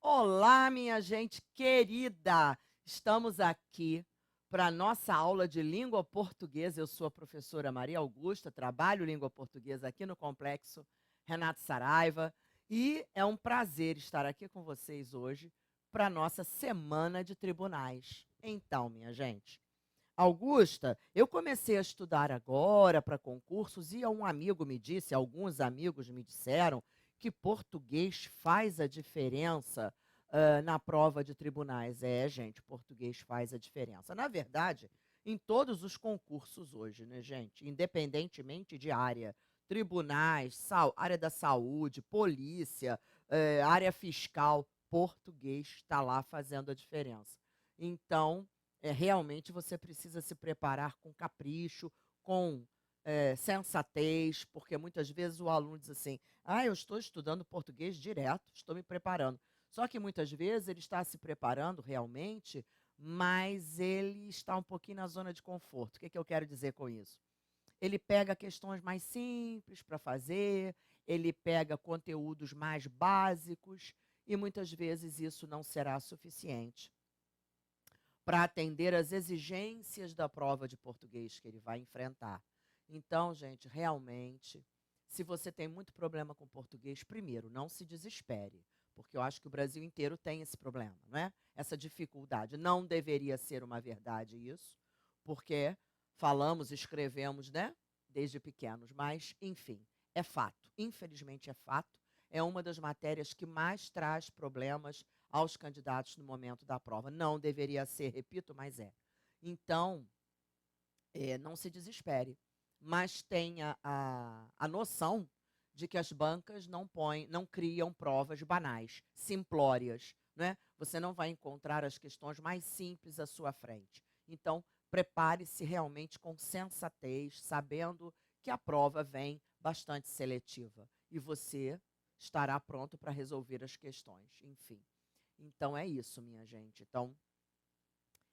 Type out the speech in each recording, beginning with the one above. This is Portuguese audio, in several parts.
Olá, minha gente querida! Estamos aqui para a nossa aula de língua portuguesa. Eu sou a professora Maria Augusta, trabalho língua portuguesa aqui no Complexo Renato Saraiva e é um prazer estar aqui com vocês hoje para a nossa semana de tribunais. Então, minha gente, Augusta, eu comecei a estudar agora para concursos e um amigo me disse, alguns amigos me disseram, que português faz a diferença na prova de tribunais. É, gente, português faz a diferença. Na verdade, em todos os concursos hoje, né, gente? Independentemente de área, tribunais, área da saúde, polícia, área fiscal, português está lá fazendo a diferença. Então, realmente você precisa se preparar com capricho, com sensatez, porque muitas vezes o aluno diz assim: ah, eu estou estudando português direto, estou me preparando. Só que muitas vezes ele está se preparando realmente, mas ele está um pouquinho na zona de conforto. O que eu quero dizer com isso? Ele pega questões mais simples para fazer, ele pega conteúdos mais básicos, e muitas vezes isso não será suficiente para atender às exigências da prova de português que ele vai enfrentar. Então, gente, realmente, se você tem muito problema com português, primeiro, não se desespere, porque eu acho que o Brasil inteiro tem esse problema, não é? Essa dificuldade. Não deveria ser uma verdade isso, porque falamos, escrevemos, né, desde pequenos, mas, enfim, é fato. Infelizmente é fato. É uma das matérias que mais traz problemas aos candidatos no momento da prova. Não deveria ser, repito, mas é. Então, não se desespere, mas tenha a noção de que as bancas não criam provas banais, simplórias. Né? Você não vai encontrar as questões mais simples à sua frente. Então, prepare-se realmente com sensatez, sabendo que a prova vem bastante seletiva e você estará pronto para resolver as questões. Enfim. Então é isso, minha gente. Então,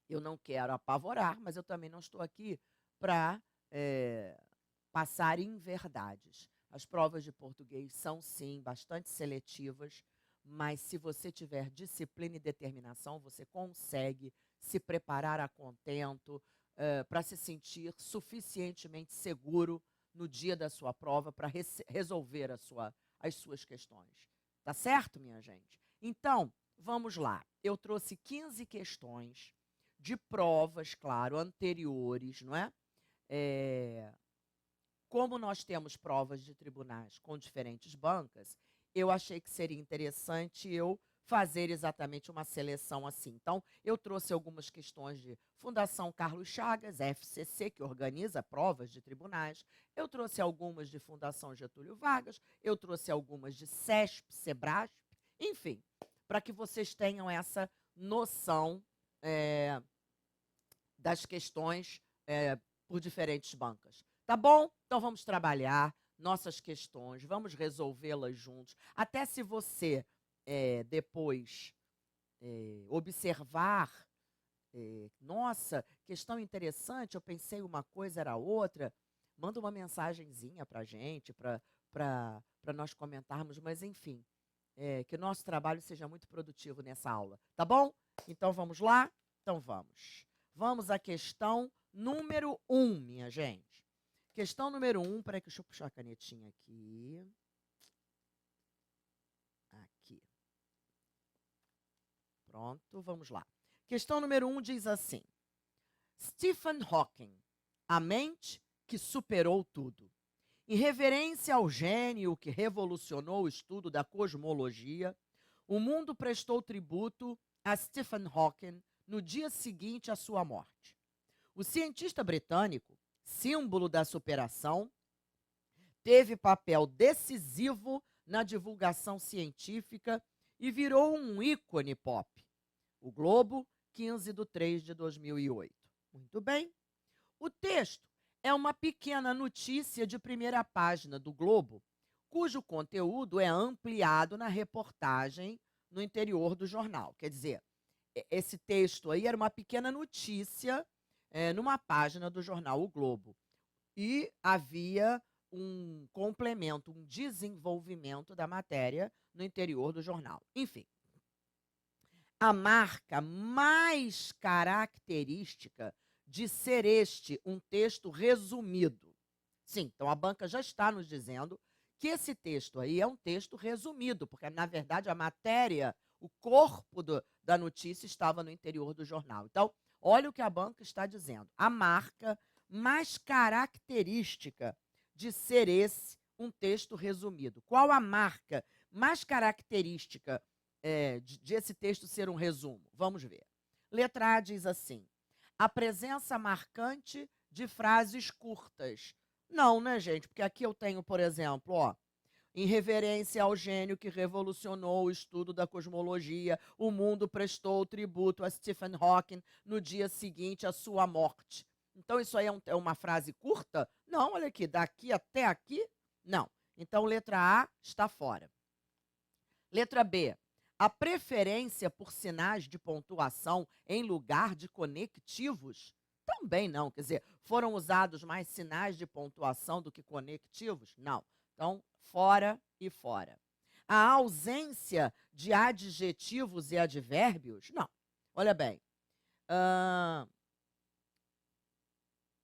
eu não quero apavorar, mas eu também não estou aqui para passar inverdades. As provas de português são, sim, bastante seletivas, mas se você tiver disciplina e determinação, você consegue se preparar a contento para se sentir suficientemente seguro no dia da sua prova para resolver as suas questões. Tá certo, minha gente? Então, vamos lá. Eu trouxe 15 questões de provas, claro, anteriores, não é? Como nós temos provas de tribunais com diferentes bancas, eu achei que seria interessante eu fazer exatamente uma seleção assim. Então, eu trouxe algumas questões de Fundação Carlos Chagas, FCC, que organiza provas de tribunais. Eu trouxe algumas de Fundação Getúlio Vargas. Eu trouxe algumas de SESP, SEBRASP. Enfim, para que vocês tenham essa noção das questões por diferentes bancas. Tá bom? Então vamos trabalhar nossas questões, vamos resolvê-las juntos. Até se você depois observar, nossa, questão interessante, eu pensei uma coisa, era outra, manda uma mensagenzinha para a gente, para nós comentarmos, mas enfim, que o nosso trabalho seja muito produtivo nessa aula, tá bom? Então vamos lá? Então vamos. Vamos à questão número 1, minha gente. Questão número 1, peraí, deixa eu puxar a canetinha aqui. Aqui. Pronto, vamos lá. Questão número 1 diz assim: Stephen Hawking, a mente que superou tudo. Em reverência ao gênio que revolucionou o estudo da cosmologia, o mundo prestou tributo a Stephen Hawking no dia seguinte à sua morte. O cientista britânico, símbolo da superação, teve papel decisivo na divulgação científica e virou um ícone pop. O Globo, 15 de 3 de 2008. Muito bem. O texto é uma pequena notícia de primeira página do Globo, cujo conteúdo é ampliado na reportagem no interior do jornal. Quer dizer, esse texto aí era uma pequena notícia numa página do jornal O Globo. E havia um complemento, um desenvolvimento da matéria no interior do jornal. Enfim, a marca mais característica de ser este um texto resumido? Sim, então a banca já está nos dizendo que esse texto aí é um texto resumido, porque, na verdade, a matéria, o corpo da notícia estava no interior do jornal. Então, olha o que a banca está dizendo. A marca mais característica de ser esse um texto resumido. Qual a marca mais característica de esse texto ser um resumo? Vamos ver. Letra A diz assim: a presença marcante de frases curtas. Não, né, gente? Porque aqui eu tenho, por exemplo, ó, em reverência ao gênio que revolucionou o estudo da cosmologia, o mundo prestou tributo a Stephen Hawking no dia seguinte à sua morte. Então, isso aí é uma frase curta? Não, olha aqui, daqui até aqui, não. Então, letra A está fora. Letra B. A preferência por sinais de pontuação em lugar de conectivos? Também não. Quer dizer, foram usados mais sinais de pontuação do que conectivos? Não. Então, fora e fora. A ausência de adjetivos e advérbios? Não. Olha bem.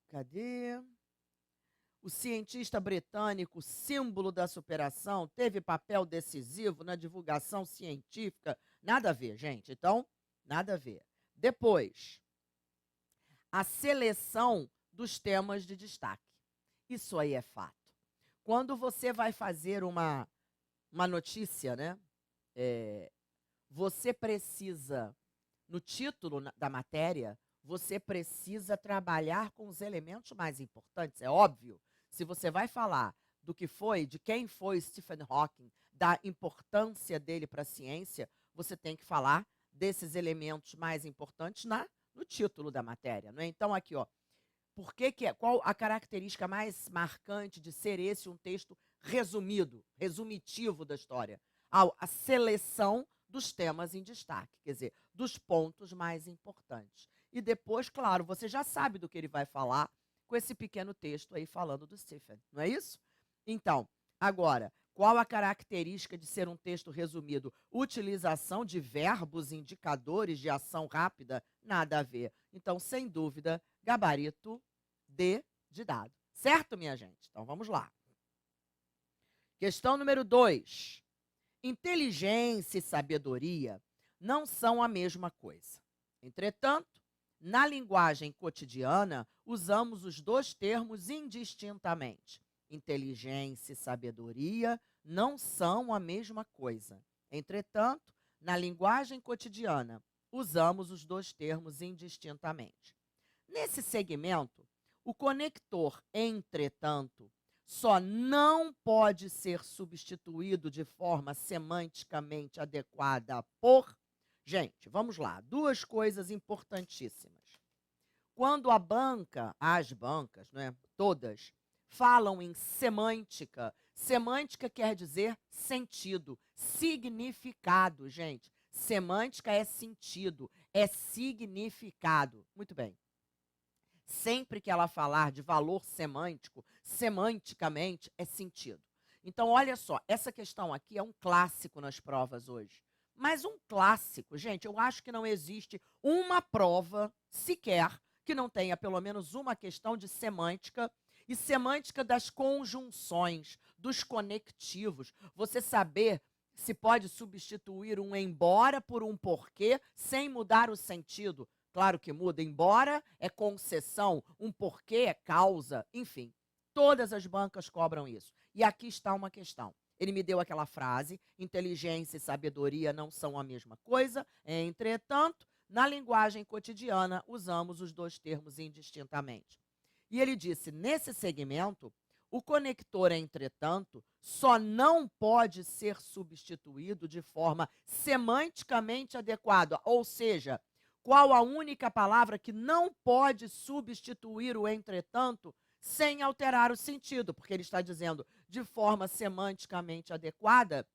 Cadê? O cientista britânico, símbolo da superação, teve papel decisivo na divulgação científica? Nada a ver, gente. Então, nada a ver. Depois, a seleção dos temas de destaque. Isso aí é fato. Quando você vai fazer uma notícia, né? Você precisa, no título da matéria, você precisa trabalhar com os elementos mais importantes, é óbvio. Se você vai falar do que foi, de quem foi Stephen Hawking, da importância dele para a ciência, você tem que falar desses elementos mais importantes no título da matéria, não é? Então, aqui, ó, qual a característica mais marcante de ser esse um texto resumido, resumitivo da história? A seleção dos temas em destaque, quer dizer, dos pontos mais importantes. E depois, claro, você já sabe do que ele vai falar com esse pequeno texto aí falando do Stephen, não é isso? Então, agora, qual a característica de ser um texto resumido? Utilização de verbos indicadores de ação rápida? Nada a ver. Então, sem dúvida, gabarito D de dado. Certo, minha gente? Então, vamos lá. Questão número 2. Inteligência e sabedoria não são a mesma coisa. Entretanto, na linguagem cotidiana, usamos os dois termos indistintamente. Inteligência e sabedoria não são a mesma coisa. Entretanto, na linguagem cotidiana, usamos os dois termos indistintamente. Nesse segmento, o conector entretanto só não pode ser substituído de forma semanticamente adequada por... Gente, vamos lá, duas coisas importantíssimas. Quando as bancas, né, todas, falam em semântica, semântica quer dizer sentido, significado, gente. Semântica é sentido, é significado. Muito bem. Sempre que ela falar de valor semântico, semanticamente é sentido. Então, olha só, essa questão aqui é um clássico nas provas hoje. Mas um clássico, gente, eu acho que não existe uma prova sequer que não tenha pelo menos uma questão de semântica e semântica das conjunções, dos conectivos. Você saber se pode substituir um embora por um porquê sem mudar o sentido. Claro que muda, embora é concessão, um porquê é causa, enfim. Todas as bancas cobram isso. E aqui está uma questão. Ele me deu aquela frase, inteligência e sabedoria não são a mesma coisa, entretanto, na linguagem cotidiana, usamos os dois termos indistintamente. E ele disse, nesse segmento, o conector, entretanto, só não pode ser substituído de forma semanticamente adequada, ou seja, qual a única palavra que não pode substituir o entretanto sem alterar o sentido? Porque ele está dizendo de forma semanticamente adequada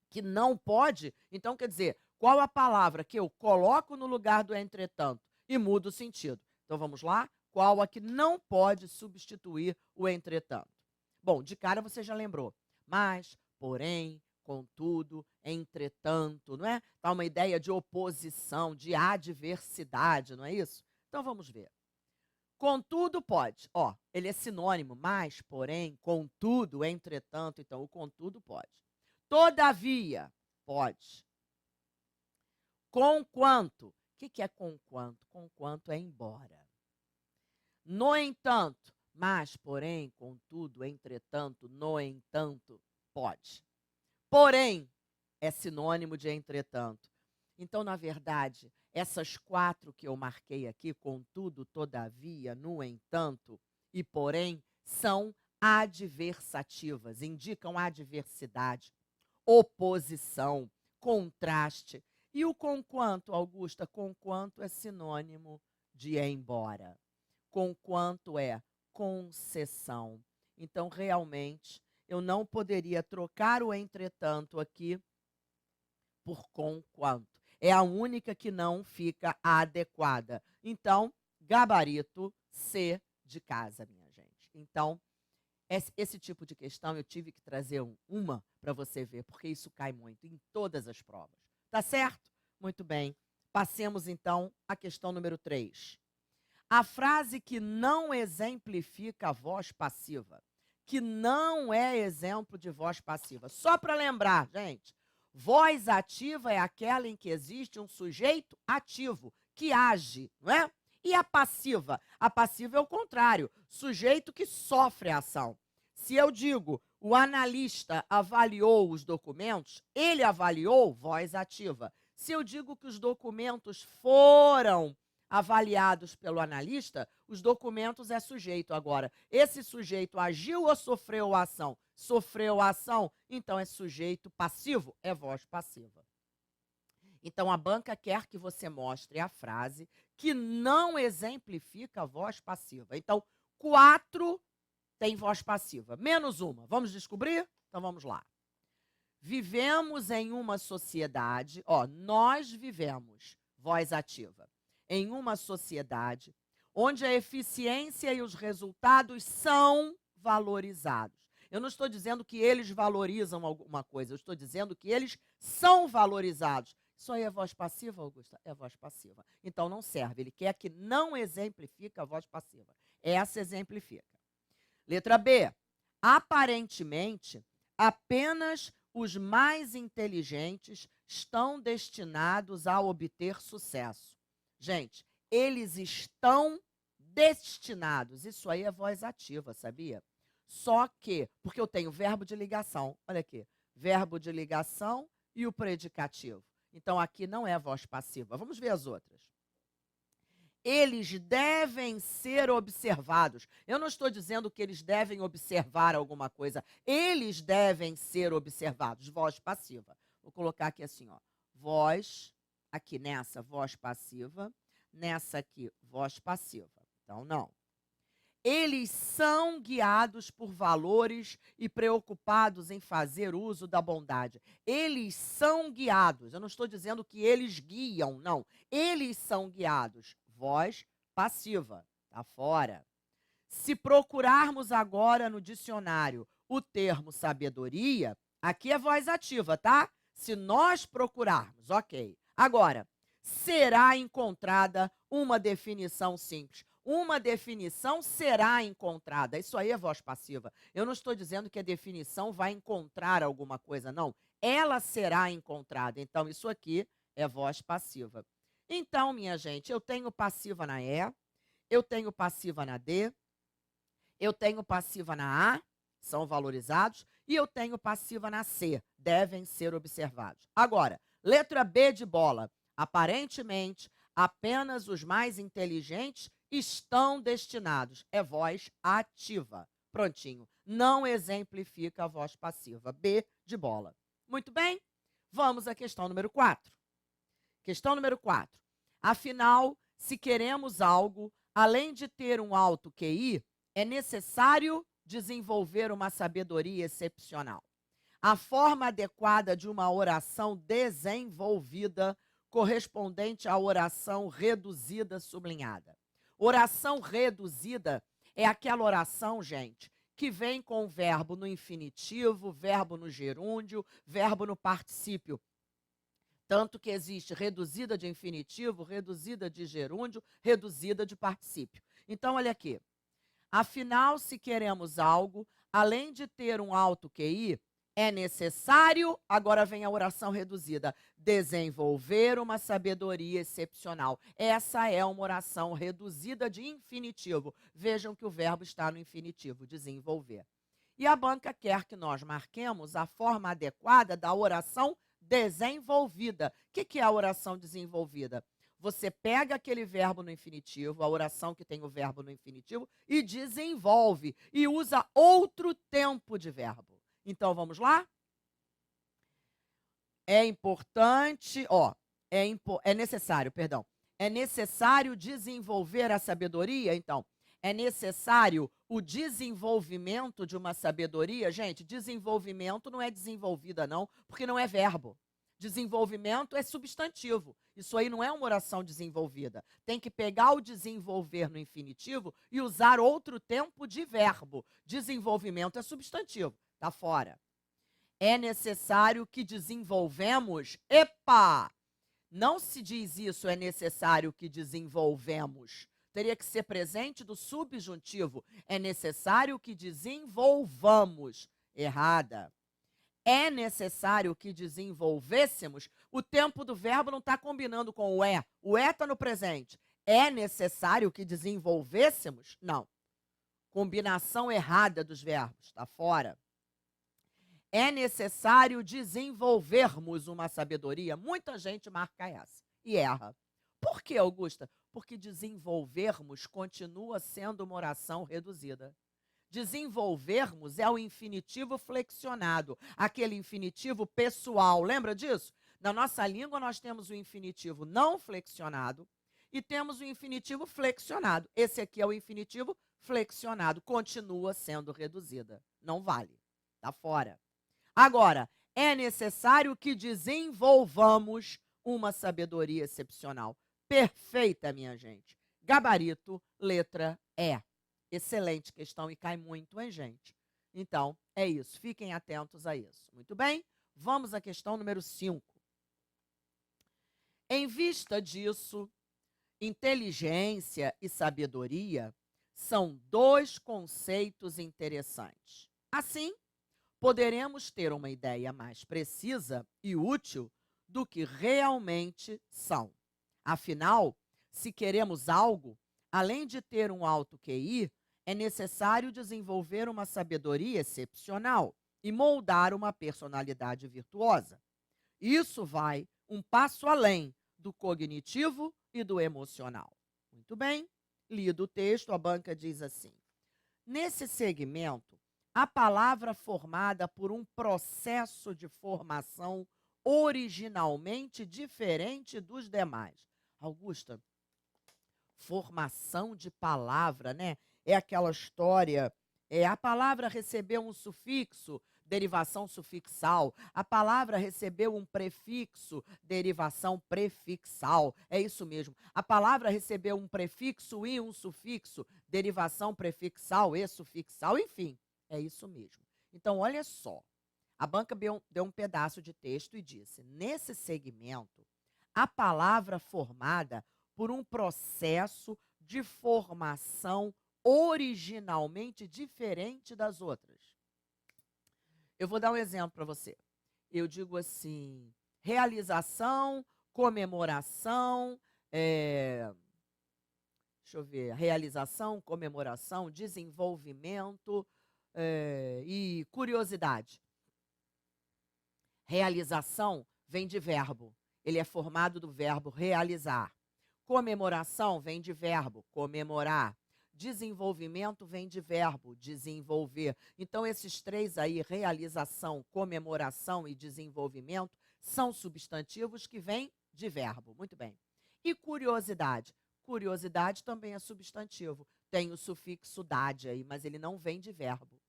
que não pode. Então, quer dizer, qual a palavra que eu coloco no lugar do entretanto e muda o sentido? Então, vamos lá? Qual a que não pode substituir o entretanto? Bom, de cara você já lembrou. Mas, porém, contudo, entretanto, não é? Tá uma ideia de oposição, de adversidade, não é isso? Então vamos ver. Contudo pode, ó, ele é sinônimo, mas, porém, contudo, entretanto, então o contudo pode. Todavia, pode. Conquanto, o que é conquanto? Conquanto é embora. No entanto, mas, porém, contudo, entretanto, no entanto, pode. Porém, é sinônimo de entretanto. Então, na verdade, essas 4 que eu marquei aqui, contudo, todavia, no entanto e porém, são adversativas, indicam adversidade, oposição, contraste. E o conquanto, Augusta? Conquanto é sinônimo de embora. Conquanto é concessão. Então, realmente, eu não poderia trocar o entretanto aqui por conquanto. É a única que não fica adequada. Então, gabarito C de casa, minha gente. Então, esse tipo de questão eu tive que trazer uma para você ver, porque isso cai muito em todas as provas. Tá certo? Muito bem. Passemos, então, à questão número 3. A frase que não exemplifica a voz passiva, que não é exemplo de voz passiva. Só para lembrar, gente, voz ativa é aquela em que existe um sujeito ativo, que age, não é? E a passiva? A passiva é o contrário, sujeito que sofre a ação. Se eu digo, o analista avaliou os documentos, ele avaliou, voz ativa. Se eu digo que os documentos foram avaliados pelo analista, os documentos é sujeito agora. Esse sujeito agiu ou sofreu a ação? Sofreu a ação, então é sujeito passivo, é voz passiva. Então, a banca quer que você mostre a frase que não exemplifica a voz passiva. Então, 4 tem voz passiva, menos uma. Vamos descobrir? Então, vamos lá. Vivemos em uma sociedade, ó, nós vivemos, voz ativa, em uma sociedade onde a eficiência e os resultados são valorizados. Eu não estou dizendo que eles valorizam alguma coisa, eu estou dizendo que eles são valorizados. Isso aí é voz passiva, Augusta? É voz passiva. Então não serve, ele quer que não exemplifique a voz passiva. Essa exemplifica. Letra B. Aparentemente, apenas os mais inteligentes estão destinados a obter sucesso. Gente, eles estão destinados. Isso aí é voz ativa, sabia? Só que, porque eu tenho verbo de ligação. Olha aqui, verbo de ligação e o predicativo. Então, aqui não é voz passiva. Vamos ver as outras. Eles devem ser observados. Eu não estou dizendo que eles devem observar alguma coisa. Eles devem ser observados. Voz passiva. Vou colocar aqui assim, ó. Voz, aqui nessa, voz passiva. Nessa aqui, voz passiva. Então, não. Eles são guiados por valores e preocupados em fazer uso da bondade. Eles são guiados. Eu não estou dizendo que eles guiam, não. Eles são guiados. Voz passiva. Está fora. Se procurarmos agora no dicionário o termo sabedoria, aqui é voz ativa, tá? Se nós procurarmos, ok. Agora, será encontrada uma definição simples. Uma definição será encontrada. Isso aí é voz passiva. Eu não estou dizendo que a definição vai encontrar alguma coisa, não. Ela será encontrada. Então, isso aqui é voz passiva. Então, minha gente, eu tenho passiva na E, eu tenho passiva na D, eu tenho passiva na A, são valorizados, e eu tenho passiva na C, devem ser observados. Agora, letra B de bola. Aparentemente, apenas os mais inteligentes estão destinados. É voz ativa. Prontinho. Não exemplifica a voz passiva. B de bola. Muito bem? Vamos à questão número 4. Questão número 4. Afinal, se queremos algo, além de ter um alto QI, é necessário desenvolver uma sabedoria excepcional. A forma adequada de uma oração desenvolvida correspondente à oração reduzida sublinhada. Oração reduzida é aquela oração, gente, que vem com o verbo no infinitivo, verbo no gerúndio, verbo no particípio. Tanto que existe reduzida de infinitivo, reduzida de gerúndio, reduzida de particípio. Então, olha aqui. Afinal, se queremos algo, além de ter um alto QI, é necessário, agora vem a oração reduzida, desenvolver uma sabedoria excepcional. Essa é uma oração reduzida de infinitivo. Vejam que o verbo está no infinitivo, desenvolver. E a banca quer que nós marquemos a forma adequada da oração desenvolvida. O que é a oração desenvolvida? Você pega aquele verbo no infinitivo, a oração que tem o verbo no infinitivo, e desenvolve, e usa outro tempo de verbo. Então, vamos lá? É importante, é necessário desenvolver a sabedoria, então, é necessário o desenvolvimento de uma sabedoria. Gente, desenvolvimento não é desenvolvida, não, porque não é verbo. Desenvolvimento é substantivo. Isso aí não é uma oração desenvolvida. Tem que pegar o desenvolver no infinitivo e usar outro tempo de verbo. Desenvolvimento é substantivo. Está fora. É necessário que desenvolvemos. Epa! Não se diz isso, é necessário que desenvolvemos. Teria que ser presente do subjuntivo. É necessário que desenvolvamos. Errada. É necessário que desenvolvêssemos. O tempo do verbo não está combinando com o é. O é está no presente. É necessário que desenvolvêssemos? Não. Combinação errada dos verbos. Está fora. É necessário desenvolvermos uma sabedoria. Muita gente marca essa e erra. Por que, Augusta? Porque desenvolvermos continua sendo uma oração reduzida. Desenvolvermos é o infinitivo flexionado, aquele infinitivo pessoal. Lembra disso? Na nossa língua, nós temos o infinitivo não flexionado e temos o infinitivo flexionado. Esse aqui é o infinitivo flexionado. Continua sendo reduzida. Não vale. Está fora. Agora, é necessário que desenvolvamos uma sabedoria excepcional. Perfeita, minha gente. Gabarito, letra E. Excelente questão e cai muito, hein, gente? Então, é isso. Fiquem atentos a isso. Muito bem? Vamos à questão número 5. Em vista disso, inteligência e sabedoria são dois conceitos interessantes. Assim, poderemos ter uma ideia mais precisa e útil do que realmente são. Afinal, se queremos algo, além de ter um alto QI, é necessário desenvolver uma sabedoria excepcional e moldar uma personalidade virtuosa. Isso vai um passo além do cognitivo e do emocional. Muito bem, lido o texto, a banca diz assim: nesse segmento, a palavra formada por um processo de formação originalmente diferente dos demais. Augusta, formação de palavra, né? É aquela história, a palavra recebeu um sufixo, derivação sufixal. A palavra recebeu um prefixo, derivação prefixal. É isso mesmo. A palavra recebeu um prefixo e um sufixo, derivação prefixal e sufixal. Enfim, é isso mesmo. Então, olha só. A banca deu um pedaço de texto e disse: nesse segmento, a palavra formada por um processo de formação originalmente diferente das outras. Eu vou dar um exemplo para você. Eu digo assim: realização, comemoração, deixa eu ver, realização, comemoração, desenvolvimento e curiosidade. Realização vem de verbo. Ele é formado do verbo realizar. Comemoração vem de verbo comemorar. Desenvolvimento vem de verbo desenvolver. Então, esses três aí, realização, comemoração e desenvolvimento, são substantivos que vêm de verbo. Muito bem. E curiosidade? Curiosidade também é substantivo. Tem o sufixo dade aí, mas ele não vem de verbo.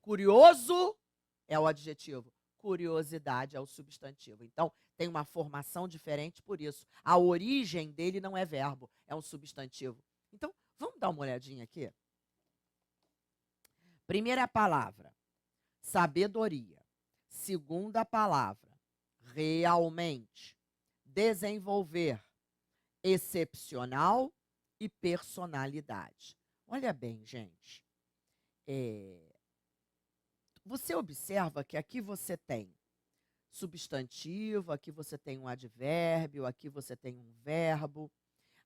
Curioso é o adjetivo. Curiosidade é o substantivo. Então, tem uma formação diferente por isso. A origem dele não é verbo, é um substantivo. Então, vamos dar uma olhadinha aqui? Primeira palavra, sabedoria. Segunda palavra, realmente. Desenvolver, excepcional e personalidade. Olha bem, gente. Você observa que aqui você tem substantivo, aqui você tem um advérbio, aqui você tem um verbo,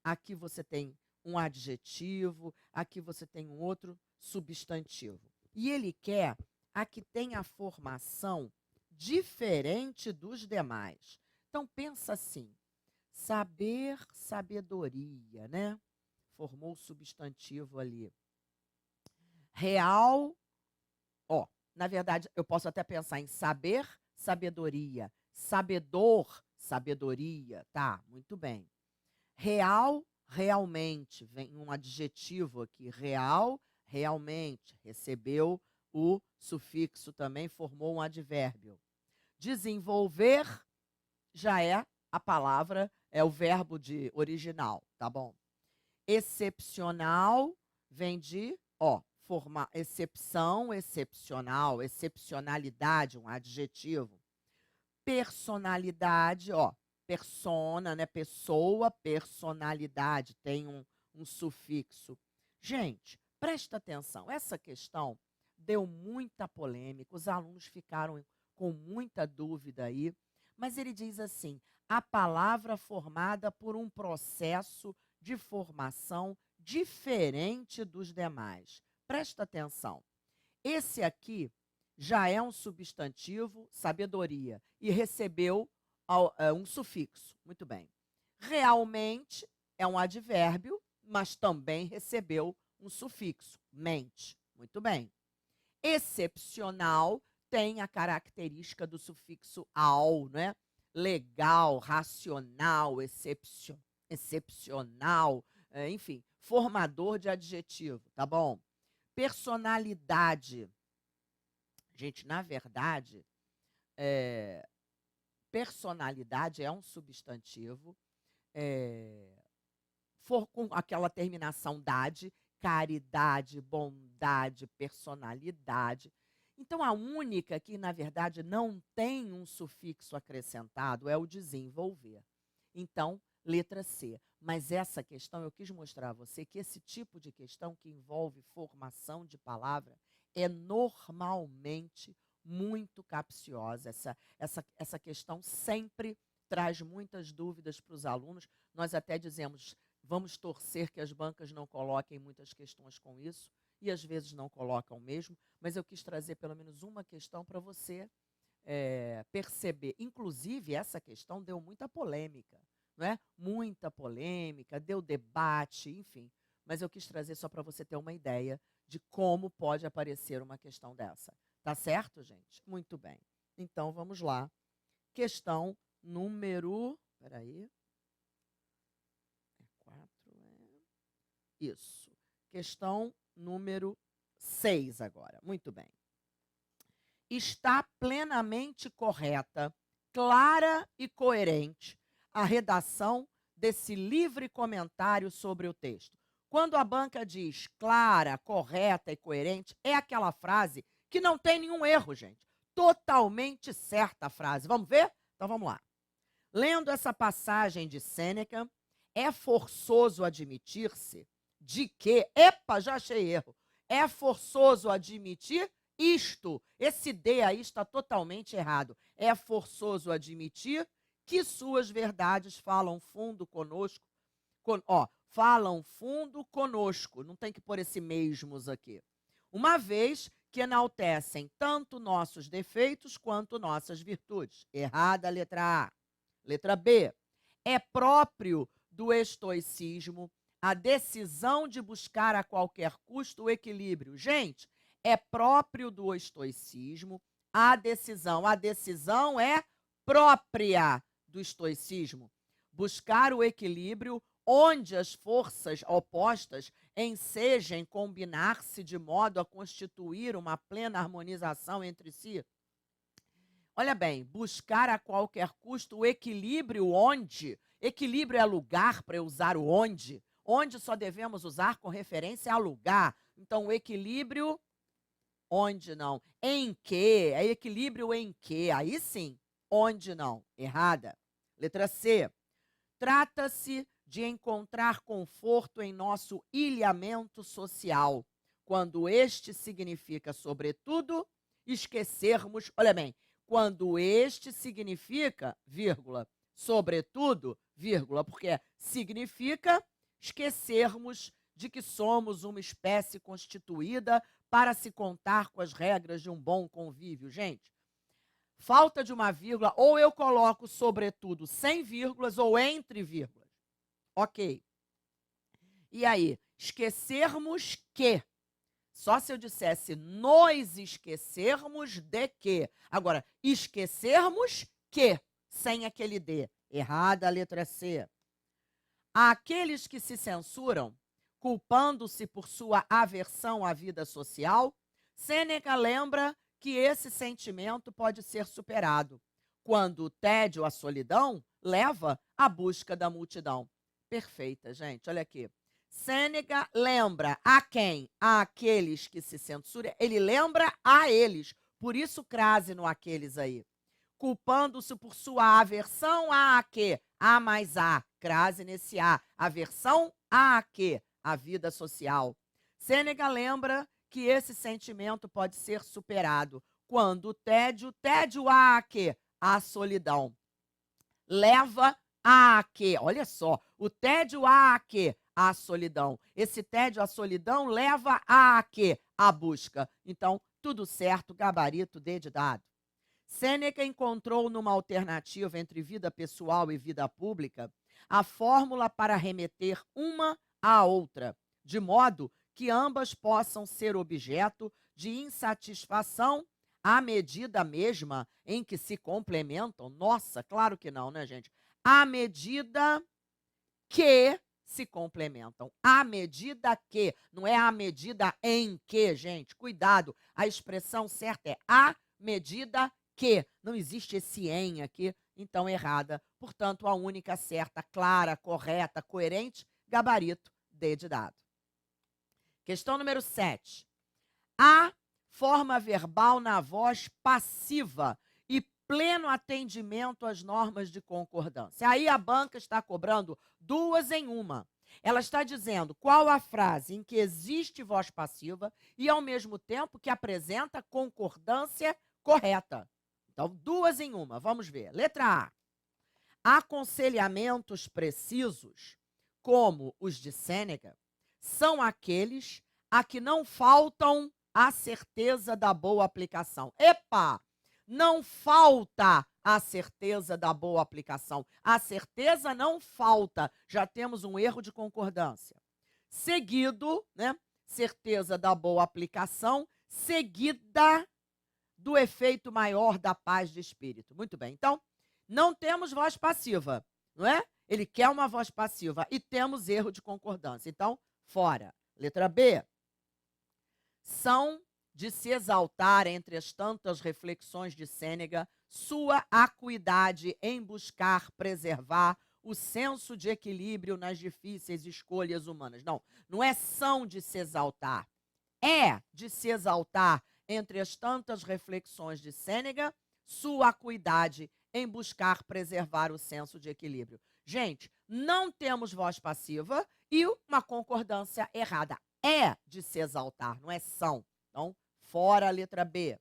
aqui você tem um adjetivo, aqui você tem um outro substantivo. E ele quer a que tenha a formação diferente dos demais. Então, pensa assim, saber, sabedoria, né? Formou o substantivo ali. Real, ó, na verdade, eu posso até pensar em saber, sabedoria. Sabedor, sabedoria. Tá, muito bem. Real, realmente. Vem um adjetivo aqui. Real, realmente. Recebeu o sufixo também, formou um advérbio. Desenvolver já é a palavra, é o verbo de original, tá bom? Excepcional vem de, formar excepção, excepcional, excepcionalidade, um adjetivo. Personalidade, persona, né? Pessoa, personalidade, tem um sufixo. Gente, presta atenção, essa questão deu muita polêmica, os alunos ficaram com muita dúvida aí, mas ele diz assim, a palavra formada por um processo de formação diferente dos demais. Presta atenção. Esse aqui já é um substantivo, sabedoria, e recebeu um sufixo. Muito bem. Realmente é um advérbio, mas também recebeu um sufixo, mente. Muito bem. Excepcional tem a característica do sufixo al, né? Legal, racional, excepcional, enfim, formador de adjetivo, tá bom? Personalidade. Gente, na verdade, personalidade é um substantivo, for com aquela terminação dade, caridade, bondade, personalidade. Então, a única que, na verdade, não tem um sufixo acrescentado é o desenvolver. Então, letra C. Mas essa questão, eu quis mostrar a você que esse tipo de questão que envolve formação de palavra é normalmente muito capciosa. Essa questão sempre traz muitas dúvidas para os alunos. Nós até dizemos, vamos torcer que as bancas não coloquem muitas questões com isso, e às vezes não colocam mesmo, mas eu quis trazer pelo menos uma questão para você perceber. Inclusive, essa questão deu muita polêmica, não é? Muita polêmica, deu debate, enfim. Mas eu quis trazer só para você ter uma ideia de como pode aparecer uma questão dessa. Tá certo, gente? Muito bem. Então, vamos lá. Questão número... Peraí. 4, Isso. Questão número 6 agora. Muito bem. Está plenamente correta, clara e coerente a redação desse livre comentário sobre o texto. Quando a banca diz clara, correta e coerente, é aquela frase que não tem nenhum erro, gente. Totalmente certa a frase. Vamos ver? Então vamos lá. Lendo essa passagem de Sêneca, é forçoso admitir-se de que... Epa, já achei erro. É forçoso admitir isto. Esse D aí está totalmente errado. É forçoso admitir que suas verdades falam fundo conosco. Falam fundo conosco. Não tem que pôr esse mesmos aqui. Uma vez que enaltecem tanto nossos defeitos quanto nossas virtudes. Errada a letra A. Letra B. É próprio do estoicismo a decisão de buscar a qualquer custo o equilíbrio. Gente, é próprio do estoicismo a decisão. A decisão é própria do estoicismo. Buscar o equilíbrio onde as forças opostas ensejem combinar-se de modo a constituir uma plena harmonização entre si. Olha bem, buscar a qualquer custo o equilíbrio onde? Equilíbrio é lugar para eu usar o onde? Onde só devemos usar com referência a lugar. Então, o equilíbrio Onde não? Em que? É equilíbrio em que? Aí sim. Onde não? Errada. Letra C. Trata-se de encontrar conforto em nosso ilhamento social, quando este significa, sobretudo, esquecermos, olha bem, quando este significa, vírgula, sobretudo, vírgula, porque significa esquecermos de que somos uma espécie constituída para se contar com as regras de um bom convívio. Gente, falta de uma vírgula, ou eu coloco sobretudo sem vírgulas ou entre vírgulas. Ok. E aí, esquecermos que. Só se eu dissesse nos esquecermos de que. Agora, esquecermos que, sem aquele de. Errada a letra C. Aqueles que se censuram, culpando-se por sua aversão à vida social, Sêneca lembra que esse sentimento pode ser superado, quando o tédio, a solidão, leva à busca da multidão. Perfeita, gente, olha aqui. Sêneca lembra a quem? Àqueles que se censuram. Ele lembra a eles. Por isso, crase no aqueles aí. Culpando-se por sua aversão a quê? A mais A. Crase nesse A. Aversão a quê? A vida social. Sêneca lembra que esse sentimento pode ser superado quando o tédio a quê? A solidão. Leva a quê? Olha só, o tédio a quê? A solidão. Esse tédio, a solidão, leva a quê? A busca. Então, tudo certo, gabarito D de dado. Sêneca encontrou numa alternativa entre vida pessoal e vida pública a fórmula para remeter uma à outra, de modo que ambas possam ser objeto de insatisfação à medida mesma em que se complementam. Nossa, claro que não, né, gente? À medida que se complementam. À medida que, não é à medida em que, gente. Cuidado, a expressão certa é à medida que. Não existe esse em aqui, então errada. Portanto, a única certa, clara, correta, coerente, gabarito D de dado. Questão número 7. A forma verbal na voz passiva e pleno atendimento às normas de concordância. Aí a banca está cobrando duas em uma. Ela está dizendo qual a frase em que existe voz passiva e, ao mesmo tempo, que apresenta concordância correta. Então, duas em uma. Vamos ver. Letra A. Aconselhamentos precisos, como os de Sêneca, são aqueles a que não faltam a certeza da boa aplicação. Epa! Não falta a certeza da boa aplicação. A certeza não falta. Já temos um erro de concordância. Seguido, né? Certeza da boa aplicação, seguida do efeito maior da paz de espírito. Muito bem. Então, não temos voz passiva, não é? Ele quer uma voz passiva e temos erro de concordância. Então, fora. Letra B. São de se exaltar entre as tantas reflexões de Sêneca sua acuidade em buscar preservar o senso de equilíbrio nas difíceis escolhas humanas. Não, não é são de se exaltar, é de se exaltar entre as tantas reflexões de Sêneca sua acuidade em buscar preservar o senso de equilíbrio. Gente, não temos voz passiva e uma concordância errada. É de se exaltar, não é são. Então, fora a letra B.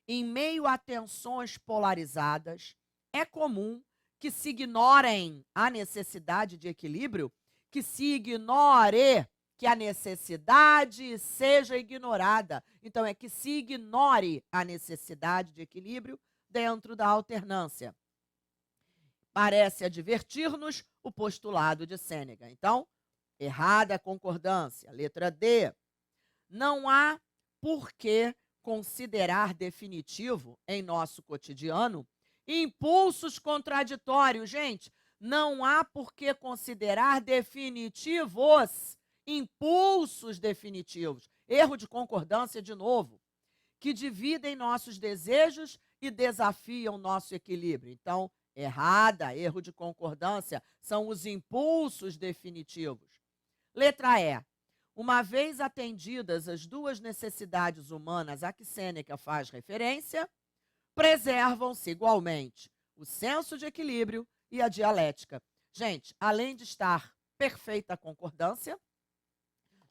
Em meio a tensões polarizadas, é comum que se ignorem a necessidade de equilíbrio, que se ignore que a necessidade seja ignorada. Então, é que se ignore a necessidade de equilíbrio dentro da alternância. Parece advertir-nos o postulado de Sêneca. Então, errada a concordância. Letra D. Não há por que considerar definitivo em nosso cotidiano impulsos contraditórios. Gente, não há por que considerar definitivos impulsos definitivos. Erro de concordância de novo, que dividem nossos desejos e desafiam nosso equilíbrio. Então, errada, erro de concordância, são os impulsos definitivos. Letra E. Uma vez atendidas as duas necessidades humanas a que Sêneca faz referência, preservam-se igualmente o senso de equilíbrio e a dialética. Gente, além de estar perfeita concordância,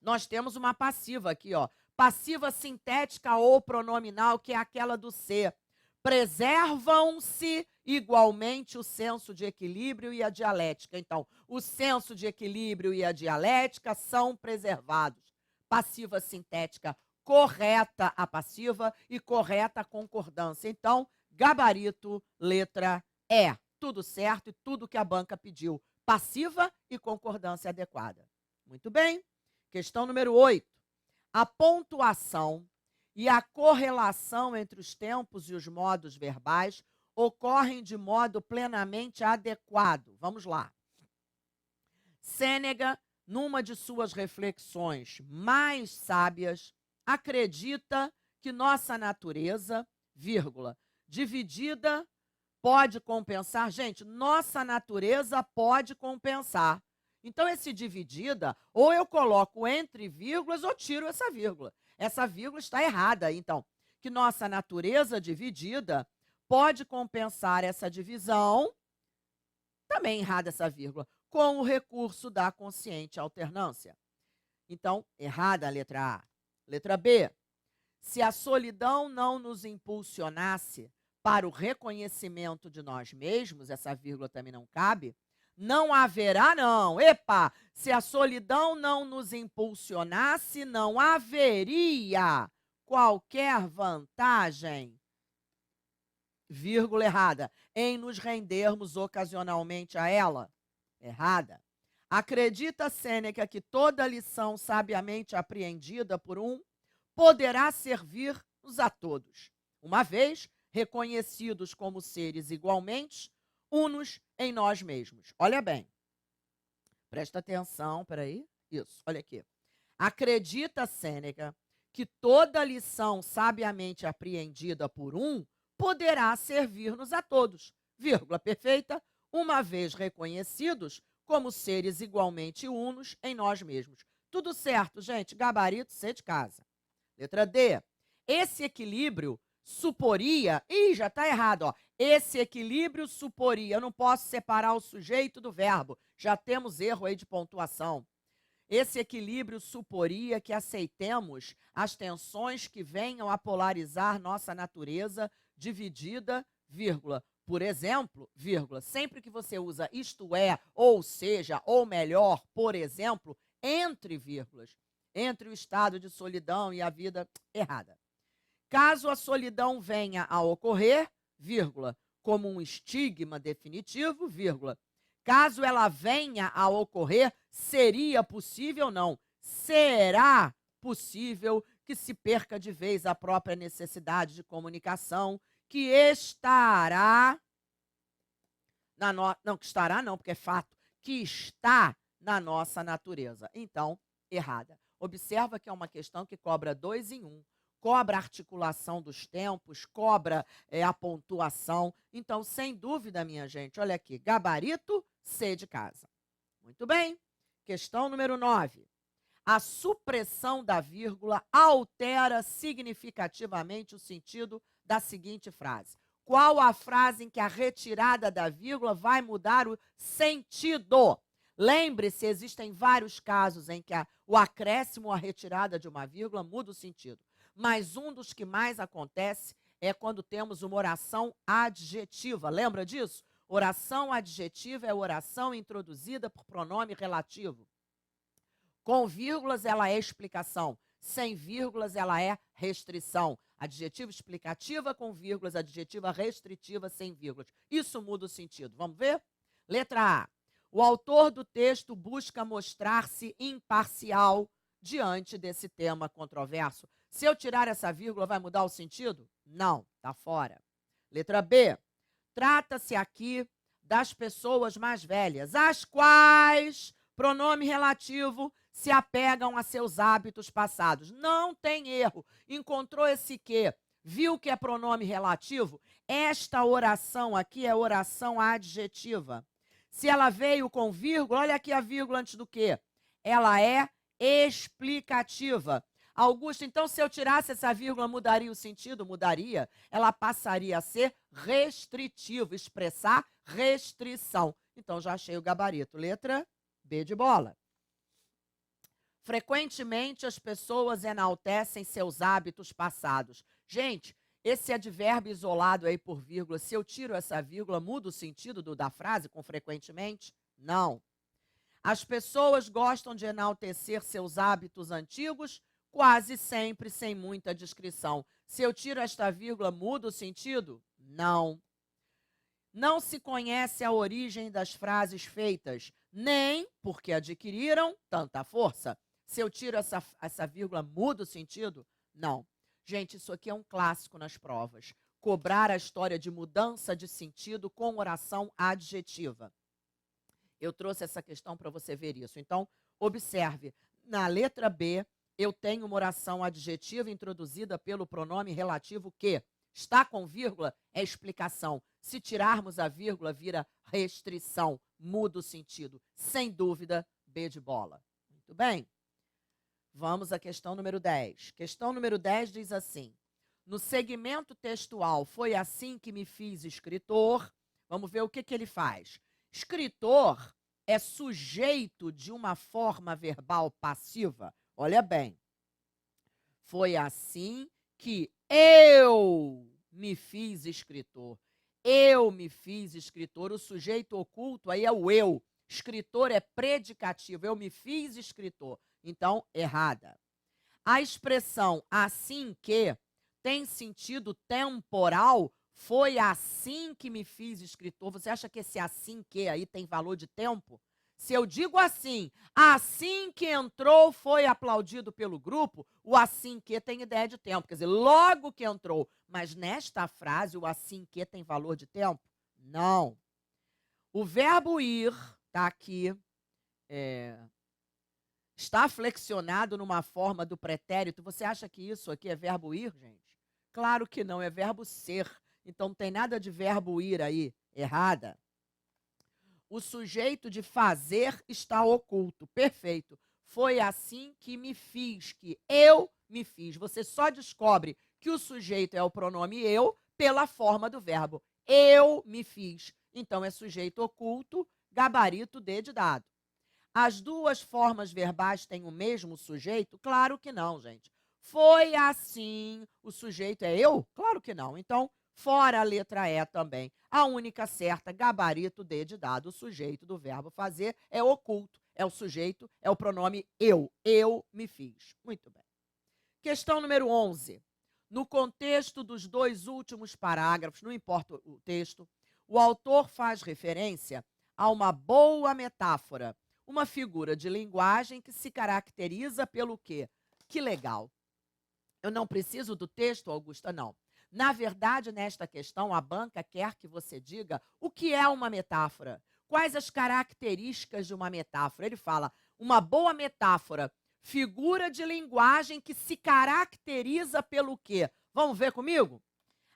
nós temos uma passiva aqui, ó. Passiva sintética ou pronominal, que é aquela do ser. Preservam-se igualmente o senso de equilíbrio e a dialética. Então, o senso de equilíbrio e a dialética são preservados. Passiva sintética, correta a passiva e correta a concordância. Então, gabarito, letra E. Tudo certo e tudo que a banca pediu. Passiva e concordância adequada. Muito bem. Questão número 8. A pontuação e a correlação entre os tempos e os modos verbais ocorrem de modo plenamente adequado. Vamos lá. Sêneca, numa de suas reflexões mais sábias, acredita que nossa natureza, vírgula, dividida, pode compensar. Gente, nossa natureza pode compensar. Então, esse dividida, ou eu coloco entre vírgulas ou tiro essa vírgula. Essa vírgula está errada. Então, que nossa natureza dividida pode compensar essa divisão, também errada essa vírgula, com o recurso da consciente alternância. Então, errada a letra A. Letra B. Se a solidão não nos impulsionasse para o reconhecimento de nós mesmos, essa vírgula também não cabe, não haverá, não. Epa! Se a solidão não nos impulsionasse, não haveria qualquer vantagem, vírgula errada, em nos rendermos ocasionalmente a ela. Errada. Acredita Sêneca que toda lição sabiamente apreendida por um poderá servir-nos a todos, uma vez reconhecidos como seres igualmente unos em nós mesmos. Olha bem. Presta atenção, peraí. Isso, olha aqui. Acredita Sêneca que toda lição sabiamente apreendida por um poderá servir-nos a todos, vírgula perfeita, uma vez reconhecidos como seres igualmente unos em nós mesmos. Tudo certo, gente? Gabarito C de casa. Letra D. Esse equilíbrio suporia... Ih, já está errado, ó. Esse equilíbrio suporia... Eu não posso separar o sujeito do verbo. Já temos erro aí de pontuação. Esse equilíbrio suporia que aceitemos as tensões que venham a polarizar nossa natureza dividida, vírgula. Por exemplo, vírgula, sempre que você usa isto é, ou seja, ou melhor, por exemplo, entre vírgulas, entre o estado de solidão e a vida errada. Caso a solidão venha a ocorrer, vírgula, como um estigma definitivo, vírgula, caso ela venha a ocorrer, seria possível, não, será possível que se perca de vez a própria necessidade de comunicação, que estará não, que estará não, porque é fato, que está na nossa natureza. Então, errada. Observa que é uma questão que cobra 2 em 1. Cobra a articulação dos tempos, cobra a pontuação. Então, sem dúvida, minha gente, olha aqui, gabarito C de casa. Muito bem. Questão número 9. A supressão da vírgula altera significativamente o sentido da seguinte frase. Qual a frase em que a retirada da vírgula vai mudar o sentido? Lembre-se, existem vários casos em que o acréscimo ou a retirada de uma vírgula muda o sentido. Mas um dos que mais acontece é quando temos uma oração adjetiva. Lembra disso? Oração adjetiva é oração introduzida por pronome relativo. Com vírgulas, ela é explicação. Sem vírgulas, ela é restrição. Adjetiva explicativa com vírgulas, adjetiva restritiva sem vírgulas. Isso muda o sentido. Vamos ver? Letra A. O autor do texto busca mostrar-se imparcial diante desse tema controverso. Se eu tirar essa vírgula, vai mudar o sentido? Não, está fora. Letra B. Trata-se aqui das pessoas mais velhas, as quais, pronome relativo, se apegam a seus hábitos passados. Não tem erro. Encontrou esse quê? Viu que é pronome relativo? Esta oração aqui é oração adjetiva. Se ela veio com vírgula, olha aqui a vírgula antes do quê? Ela é explicativa. Augusto, então se eu tirasse essa vírgula, mudaria o sentido? Mudaria. Ela passaria a ser restritivo, expressar restrição. Então já achei o gabarito. Letra B de bola. Frequentemente as pessoas enaltecem seus hábitos passados. Gente, esse advérbio isolado aí por vírgula, se eu tiro essa vírgula, muda o sentido da frase com frequentemente? Não. As pessoas gostam de enaltecer seus hábitos antigos, quase sempre sem muita descrição. Se eu tiro esta vírgula, muda o sentido? Não. Não se conhece a origem das frases feitas, nem porque adquiriram tanta força. Se eu tiro essa vírgula, muda o sentido? Não. Gente, isso aqui é um clássico nas provas. Cobrar a história de mudança de sentido com oração adjetiva. Eu trouxe essa questão para você ver isso. Então, observe, na letra B, eu tenho uma oração adjetiva introduzida pelo pronome relativo que está com vírgula, é explicação. Se tirarmos a vírgula, vira restrição, muda o sentido. Sem dúvida, B de bola. Muito bem. Vamos à questão número 10. Questão número 10 diz assim: no segmento textual, foi assim que me fiz escritor. Vamos ver o que ele faz. Escritor é sujeito de uma forma verbal passiva. Olha bem. Foi assim que eu me fiz escritor. Eu me fiz escritor. O sujeito oculto aí é o eu. Escritor é predicativo. Eu me fiz escritor. Então, errada. A expressão assim que tem sentido temporal. Foi assim que me fiz escritor. Você acha que esse assim que aí tem valor de tempo? Se eu digo assim que entrou foi aplaudido pelo grupo, o assim que tem ideia de tempo. Quer dizer, logo que entrou. Mas nesta frase, o assim que tem valor de tempo? Não. O verbo ir, está aqui, está flexionado numa forma do pretérito. Você acha que isso aqui é verbo ir, gente? Claro que não, é verbo ser. Então não tem nada de verbo ir aí, errada. O sujeito de fazer está oculto. Perfeito. Foi assim que me fiz, que eu me fiz. Você só descobre que o sujeito é o pronome eu pela forma do verbo. Eu me fiz. Então é sujeito oculto, gabarito D de dado. As duas formas verbais têm o mesmo sujeito? Claro que não, gente. Foi assim, o sujeito é eu? Claro que não. Então, fora a letra E também. A única certa, gabarito D de dado. O sujeito do verbo fazer é oculto. É o sujeito, é o pronome eu. Eu me fiz. Muito bem. Questão número 11. No contexto dos dois últimos parágrafos, não importa o texto, o autor faz referência a uma boa metáfora, uma figura de linguagem que se caracteriza pelo quê? Que legal. Eu não preciso do texto, Augusta? Não. Na verdade, nesta questão, a banca quer que você diga o que é uma metáfora. Quais as características de uma metáfora? Ele fala, uma boa metáfora, figura de linguagem que se caracteriza pelo quê? Vamos ver comigo?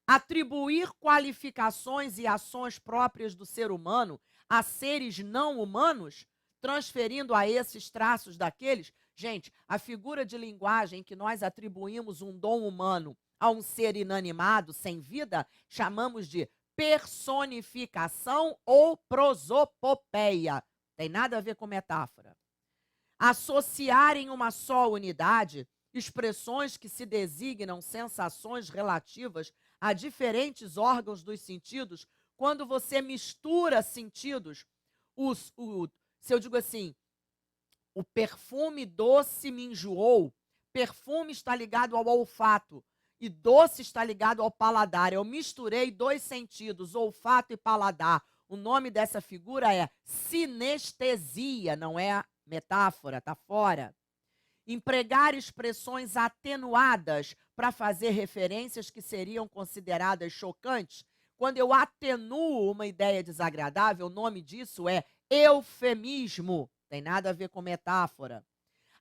Atribuir qualificações e ações próprias do ser humano a seres não humanos, transferindo a esses traços daqueles. Gente, a figura de linguagem que nós atribuímos um dom humano a um ser inanimado, sem vida, chamamos de personificação ou prosopopeia. Tem nada a ver com metáfora. Associar em uma só unidade expressões que se designam sensações relativas a diferentes órgãos dos sentidos, quando você mistura sentidos, se eu digo assim, o perfume doce me enjoou, perfume está ligado ao olfato e doce está ligado ao paladar. Eu misturei dois sentidos, olfato e paladar. O nome dessa figura é sinestesia, não é metáfora, tá fora. Empregar expressões atenuadas para fazer referências que seriam consideradas chocantes. Quando eu atenuo uma ideia desagradável, o nome disso é eufemismo. Tem nada a ver com metáfora.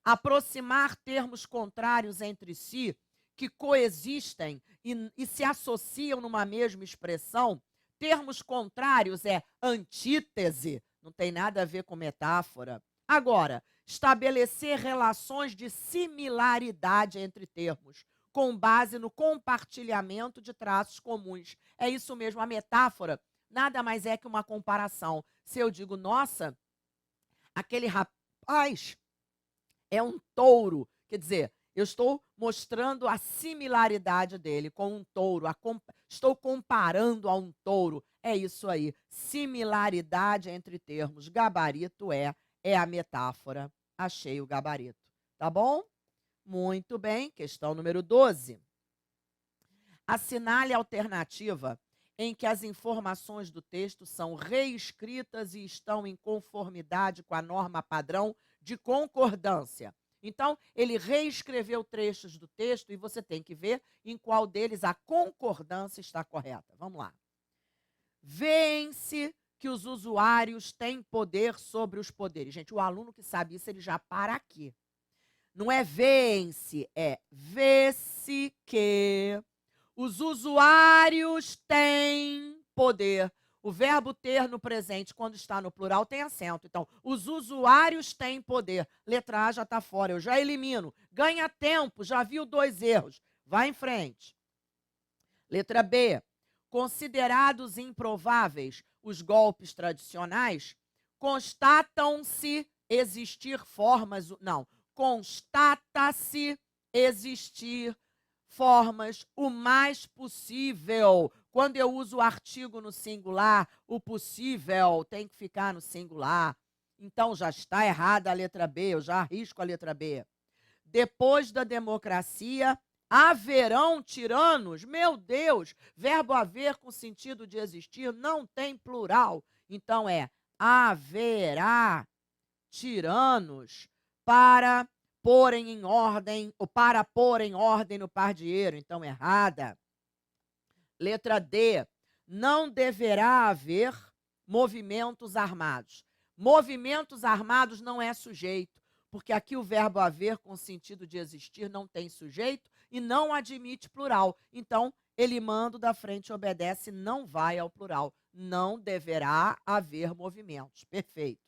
Aproximar termos contrários entre si, que coexistem e se associam numa mesma expressão. Termos contrários é antítese, não tem nada a ver com metáfora. Agora, estabelecer relações de similaridade entre termos, com base no compartilhamento de traços comuns. É isso mesmo, a metáfora nada mais é que uma comparação. Se eu digo, nossa, aquele rapaz é um touro, quer dizer, eu estou mostrando a similaridade dele com um touro, estou comparando a um touro. É isso aí, similaridade entre termos. Gabarito é a metáfora. Achei o gabarito. Tá bom? Muito bem, questão número 12. Assinale a alternativa em que as informações do texto são reescritas e estão em conformidade com a norma padrão de concordância. Então, ele reescreveu trechos do texto e você tem que ver em qual deles a concordância está correta. Vamos lá. Vêem-se que os usuários têm poder sobre os poderes. Gente, o aluno que sabe isso, ele já para aqui. Não é vêem-se, é vê-se que os usuários têm poder. O verbo ter no presente, quando está no plural, tem acento. Então, os usuários têm poder. Letra A já está fora, eu já elimino. Ganha tempo, já viu 2 erros. Vai em frente. Letra B. Considerados improváveis os golpes tradicionais, constatam-se existir formas... Não, constata-se existir formas o mais possível. Quando eu uso o artigo no singular, o possível tem que ficar no singular. Então, já está errada a letra B, eu já arrisco a letra B. Depois da democracia, haverão tiranos? Meu Deus, verbo haver com sentido de existir não tem plural. Então, é haverá tiranos para porem em ordem, ou para pôr em ordem no pardieiro. Então, errada. Letra D. Não deverá haver movimentos armados. Movimentos armados não é sujeito, porque aqui o verbo haver com sentido de existir não tem sujeito e não admite plural. Então, ele manda da frente obedece, não vai ao plural. Não deverá haver movimentos. Perfeito.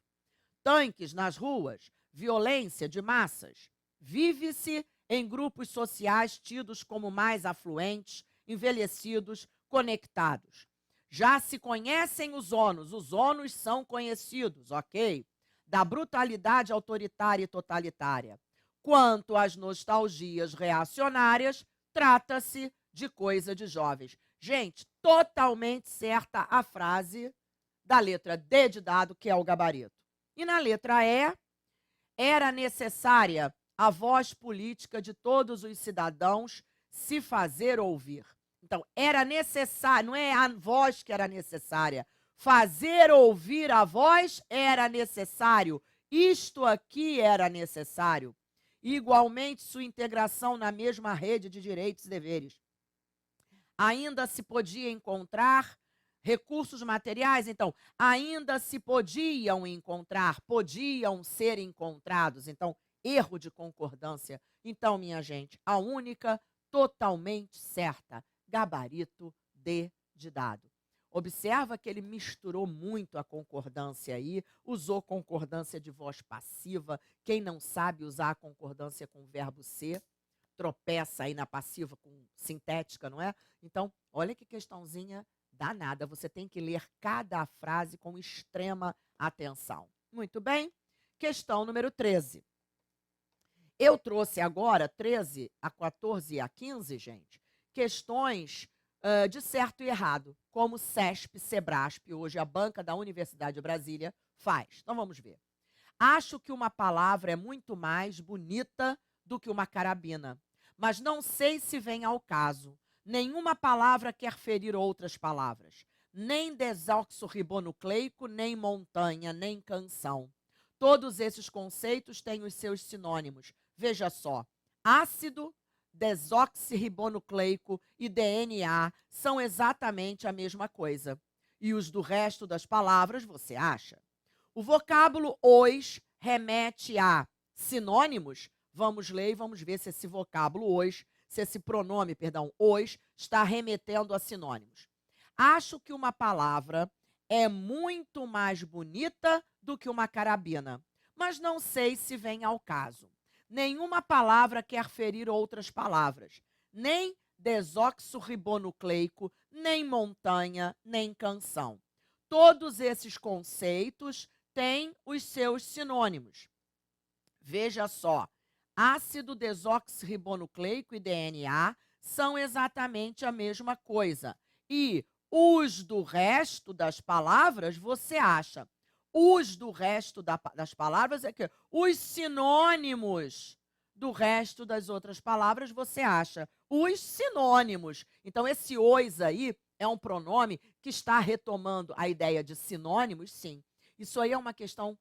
Tanques nas ruas, violência de massas. Vive-se em grupos sociais tidos como mais afluentes, envelhecidos, conectados. Já se conhecem os ônus são conhecidos, ok? Da brutalidade autoritária e totalitária. Quanto às nostalgias reacionárias, trata-se de coisa de jovens. Gente, totalmente certa a frase da letra D de dado, que é o gabarito. E na letra E, era necessária a voz política de todos os cidadãos se fazer ouvir. Então, era necessário, não é a voz que era necessária, fazer ouvir a voz era necessário. Isto aqui era necessário. Igualmente, sua integração na mesma rede de direitos e deveres. Ainda se podia encontrar recursos materiais, então, ainda se podiam encontrar, podiam ser encontrados. Então, erro de concordância. Então, minha gente, a única totalmente certa, gabarito D de dado. Observa que ele misturou muito a concordância aí, usou concordância de voz passiva. Quem não sabe usar a concordância com o verbo ser, tropeça aí na passiva com sintética, não é? Então, olha que questãozinha danada. Você tem que ler cada frase com extrema atenção. Muito bem. Questão número 13. Eu trouxe agora 13 a 14 e a 15, gente, questões de certo e errado, como CESP, SEBRASP, hoje a banca da Universidade de Brasília, faz. Então, vamos ver. Acho que uma palavra é muito mais bonita do que uma carabina, mas não sei se vem ao caso. Nenhuma palavra quer ferir outras palavras. Nem desoxirribonucleico, nem montanha, nem canção. Todos esses conceitos têm os seus sinônimos. Veja só, ácido, desoxirribonucleico e DNA são exatamente a mesma coisa. E os do resto das palavras, você acha? O vocábulo os remete a sinônimos. Vamos ler e vamos ver se esse vocábulo os, se esse pronome, perdão, os, está remetendo a sinônimos. Acho que uma palavra é muito mais bonita do que uma carabina, mas não sei se vem ao caso. Nenhuma palavra quer ferir outras palavras, nem desoxirribonucleico, nem montanha, nem canção. Todos esses conceitos têm os seus sinônimos. Veja só, ácido desoxirribonucleico e DNA são exatamente a mesma coisa. E os do resto das palavras você acha. Os do resto das palavras é que os sinônimos do resto das outras palavras você acha. Os sinônimos. Então, esse os aí é um pronome que está retomando a ideia de sinônimos, sim. Isso aí é uma questão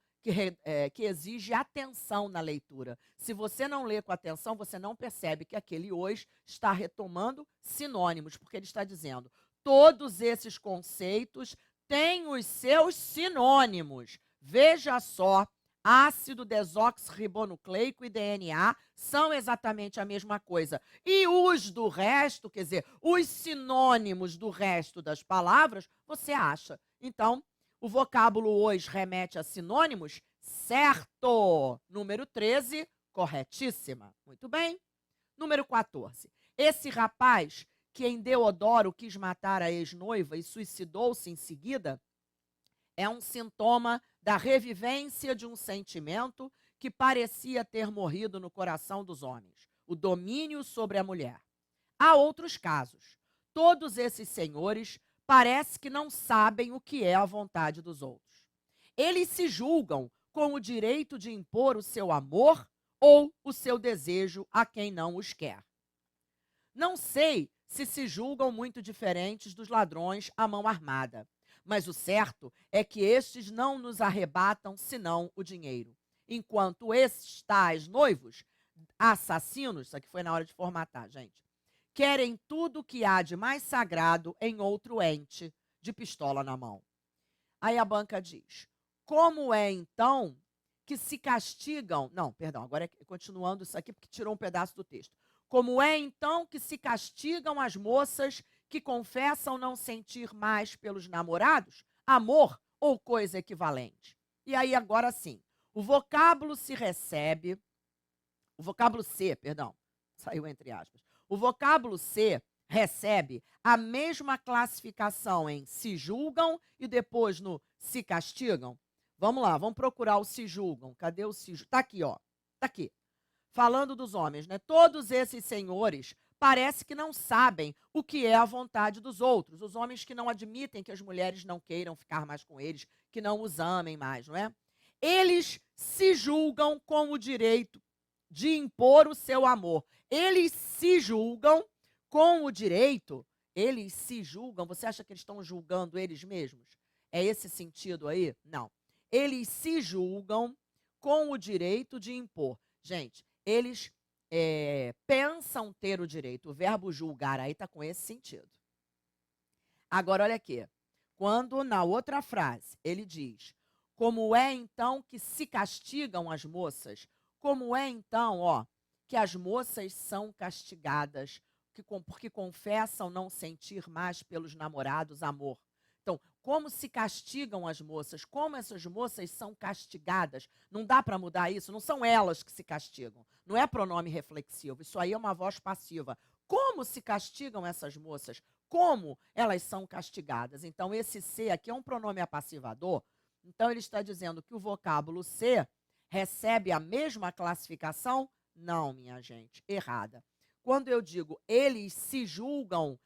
que exige atenção na leitura. Se você não lê com atenção, você não percebe que aquele os está retomando sinônimos, porque ele está dizendo todos esses conceitos têm os seus sinônimos. Veja só, ácido desoxirribonucleico e DNA são exatamente a mesma coisa. E os do resto, quer dizer, os sinônimos do resto das palavras, você acha. Então, o vocábulo os remete a sinônimos? Certo! Número 13, corretíssima. Muito bem. Número 14. Esse rapaz que em Deodoro quis matar a ex-noiva e suicidou-se em seguida é um sintoma da revivência de um sentimento que parecia ter morrido no coração dos homens, o domínio sobre a mulher. Há outros casos. Todos esses senhores parece que não sabem o que é a vontade dos outros. Eles se julgam com o direito de impor o seu amor ou o seu desejo a quem não os quer. Não sei se julgam muito diferentes dos ladrões à mão armada, mas o certo é que estes não nos arrebatam senão o dinheiro, enquanto esses tais noivos, assassinos, isso aqui foi na hora de formatar, gente, querem tudo o que há de mais sagrado em outro ente, de pistola na mão. Aí a banca diz, como é então que se castigam... Não, perdão, agora é continuando isso aqui porque tirou um pedaço do texto. Como é então que se castigam as moças que confessam não sentir mais pelos namorados amor ou coisa equivalente? E aí agora sim, o vocábulo C, perdão, saiu entre aspas. O vocábulo C recebe a mesma classificação em se julgam e depois no se castigam. Vamos lá, vamos procurar o se julgam. Cadê o se julgam? Está aqui, ó. Está aqui. Falando dos homens, né? Todos esses senhores parece que não sabem o que é a vontade dos outros. Os homens que não admitem que as mulheres não queiram ficar mais com eles, que não os amem mais, não é? Eles se julgam com o direito de impor o seu amor. Eles se julgam com o direito, eles se julgam, você acha que eles estão julgando eles mesmos? É esse sentido aí? Não. Eles se julgam com o direito de impor. Gente, eles pensam ter o direito. O verbo julgar aí está com esse sentido. Agora, olha aqui. Quando na outra frase ele diz, como é então que se castigam as moças? Como é então, ó, que as moças são castigadas porque confessam não sentir mais pelos namorados amor? Então, como se castigam as moças? Como essas moças são castigadas? Não dá para mudar isso? Não são elas que se castigam. Não é pronome reflexivo. Isso aí é uma voz passiva. Como se castigam essas moças? Como elas são castigadas? Então, esse se aqui é um pronome apassivador. Então, ele está dizendo que o vocábulo se recebe a mesma classificação? Não, minha gente, errada. Quando eu digo eles se julgam,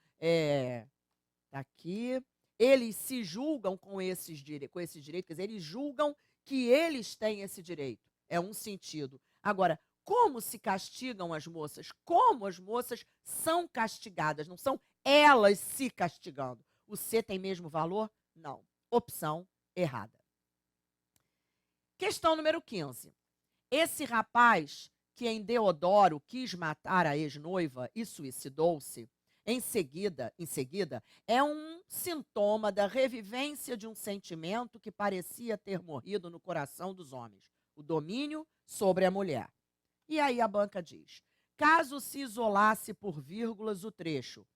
aqui, eles se julgam com esse direito, quer dizer, eles julgam que eles têm esse direito. É um sentido. Agora, como se castigam as moças? Como as moças são castigadas? Não são elas se castigando. O C tem mesmo valor? Não. Opção errada. Questão número 15. Esse rapaz que em Deodoro quis matar a ex-noiva e suicidou-se, em seguida, é um sintoma da revivência de um sentimento que parecia ter morrido no coração dos homens, o domínio sobre a mulher. E aí a banca diz, caso se isolasse por vírgulas o trecho,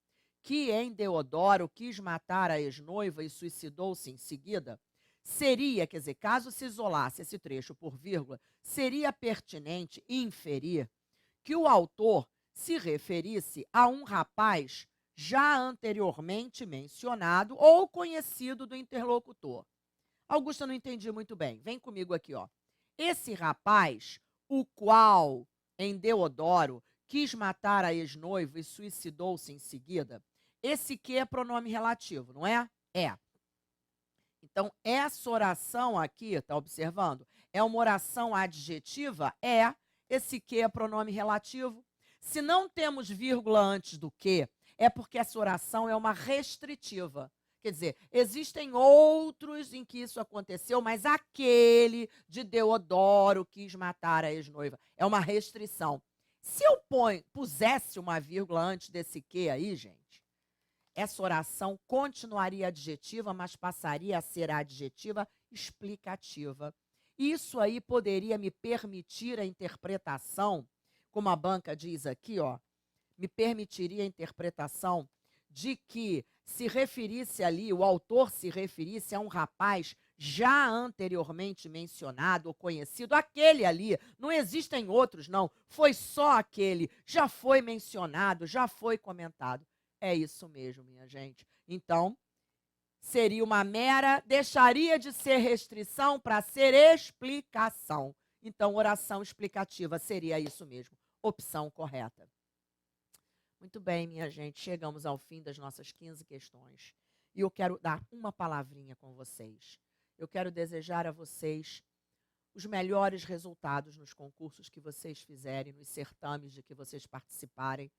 que em Deodoro quis matar a ex-noiva e suicidou-se em seguida, seria, quer dizer, caso se isolasse esse trecho por vírgula, seria pertinente inferir que o autor se referisse a um rapaz já anteriormente mencionado ou conhecido do interlocutor. Augusta, não entendi muito bem. Vem comigo aqui, ó. Esse rapaz, o qual, em Deodoro, quis matar a ex-noiva e suicidou-se em seguida, esse que é pronome relativo, não é? É. Então, essa oração aqui, está observando? É uma oração adjetiva? É. Esse que é pronome relativo. Se não temos vírgula antes do que, é porque essa oração é uma restritiva. Quer dizer, existem outros em que isso aconteceu, mas aquele de Deodoro quis matar a ex-noiva. É uma restrição. Se eu pusesse uma vírgula antes desse que aí, gente, essa oração continuaria adjetiva, mas passaria a ser adjetiva explicativa. Isso aí poderia me permitir a interpretação, como a banca diz aqui, ó, me permitiria a interpretação de que se referisse ali, o autor se referisse a um rapaz já anteriormente mencionado ou conhecido, aquele ali, não existem outros, não, foi só aquele, já foi mencionado, já foi comentado. É isso mesmo, minha gente. Então, seria uma mera, deixaria de ser restrição para ser explicação. Então, oração explicativa seria isso mesmo, opção correta. Muito bem, minha gente, chegamos ao fim das nossas 15 questões. E eu quero dar uma palavrinha com vocês. Eu quero desejar a vocês os melhores resultados nos concursos que vocês fizerem, nos certames de que vocês participarem,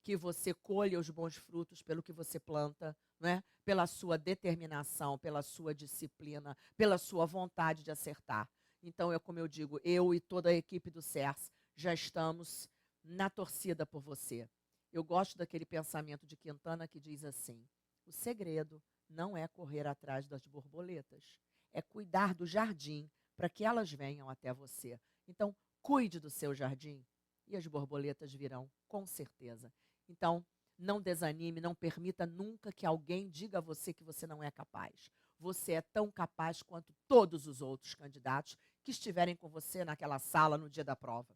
que você colha os bons frutos pelo que você planta, né? Pela sua determinação, pela sua disciplina, pela sua vontade de acertar. Então, como eu digo, eu e toda a equipe do CERS já estamos na torcida por você. Eu gosto daquele pensamento de Quintana que diz assim: o segredo não é correr atrás das borboletas, é cuidar do jardim para que elas venham até você. Então, cuide do seu jardim e as borboletas virão, com certeza. Então, não desanime, não permita nunca que alguém diga a você que você não é capaz. Você é tão capaz quanto todos os outros candidatos que estiverem com você naquela sala no dia da prova.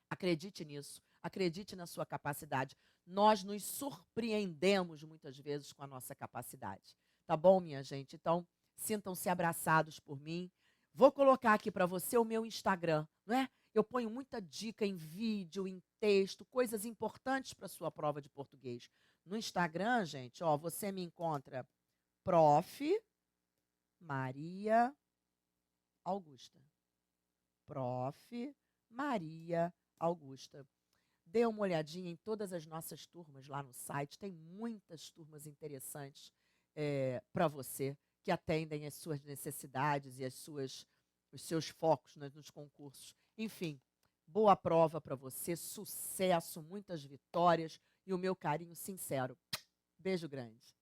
Acredite nisso, acredite na sua capacidade. Nós nos surpreendemos muitas vezes com a nossa capacidade. Tá bom, minha gente? Então, sintam-se abraçados por mim. Vou colocar aqui para você o meu Instagram, não é? Eu ponho muita dica em vídeo, em texto, coisas importantes para a sua prova de português. No Instagram, gente, ó, você me encontra Prof. Maria Augusta. Prof. Maria Augusta. Dê uma olhadinha em todas as nossas turmas lá no site. Tem muitas turmas interessantes para você, que atendem às suas necessidades e os seus focos, né, nos concursos. Enfim, boa prova para você, sucesso, muitas vitórias e o meu carinho sincero. Beijo grande.